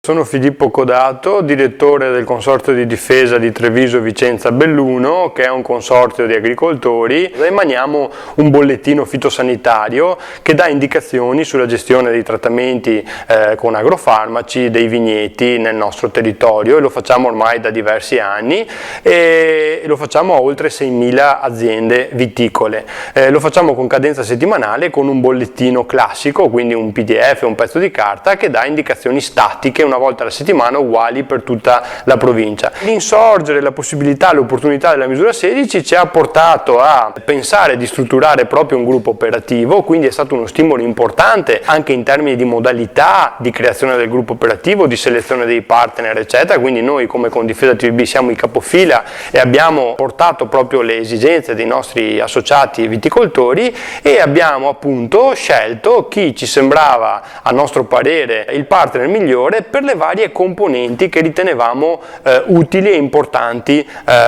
Sono Filippo Codato, direttore del Consorzio di Difesa di Treviso Vicenza Belluno, che è un consorzio di agricoltori. Emaniamo un bollettino fitosanitario che dà indicazioni sulla gestione dei trattamenti con agrofarmaci dei vigneti nel nostro territorio, e lo facciamo ormai da diversi anni e lo facciamo a oltre 6.000 aziende viticole. Lo facciamo con cadenza settimanale con un bollettino classico, quindi un PDF, un pezzo di carta che dà indicazioni statiche una volta alla settimana uguali per tutta la provincia. L'insorgere, la possibilità, l'opportunità della misura 16 ci ha portato a pensare di strutturare proprio un gruppo operativo, quindi è stato uno stimolo importante anche in termini di modalità di creazione del gruppo operativo, di selezione dei partner eccetera. Quindi noi come Confdifesa TVB siamo i capofila e abbiamo portato proprio le esigenze dei nostri associati viticoltori e abbiamo appunto scelto chi ci sembrava, a nostro parere, il partner migliore per le varie componenti che ritenevamo utili e importanti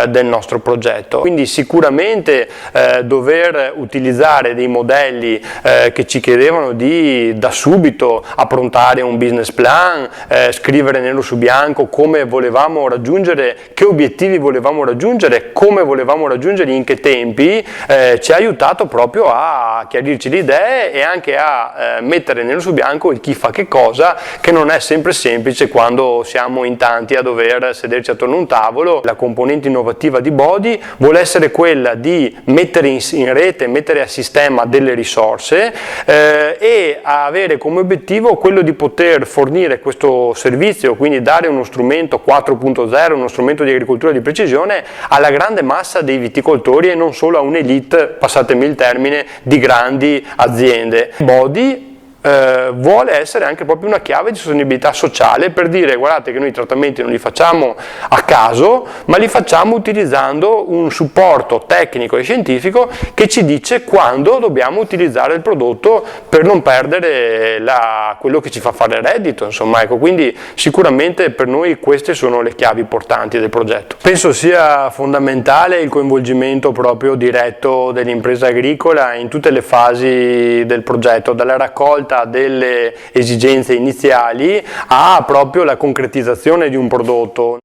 del nostro progetto. Quindi sicuramente dover utilizzare dei modelli che ci chiedevano di da subito approntare un business plan, scrivere nero su bianco come volevamo raggiungere, che obiettivi volevamo raggiungere, come volevamo raggiungerli, in che tempi, ci ha aiutato proprio a chiarirci le idee e anche a mettere nero su bianco il chi fa che cosa, che non è sempre semplice quando siamo in tanti a dover sederci attorno a un tavolo. La componente innovativa di Body vuole essere quella di mettere in rete, mettere a sistema delle risorse e avere come obiettivo quello di poter fornire questo servizio, quindi dare uno strumento 4.0, uno strumento di agricoltura di precisione alla grande massa dei viticoltori e non solo a un'elite, passatemi il termine, di grandi aziende. Body vuole essere anche proprio una chiave di sostenibilità sociale per dire: guardate che noi i trattamenti non li facciamo a caso, ma li facciamo utilizzando un supporto tecnico e scientifico che ci dice quando dobbiamo utilizzare il prodotto per non perdere quello che ci fa fare reddito, insomma, ecco. Quindi sicuramente per noi queste sono le chiavi portanti del progetto. Penso sia fondamentale il coinvolgimento proprio diretto dell'impresa agricola in tutte le fasi del progetto, dalla raccolta delle esigenze iniziali a proprio la concretizzazione di un prodotto.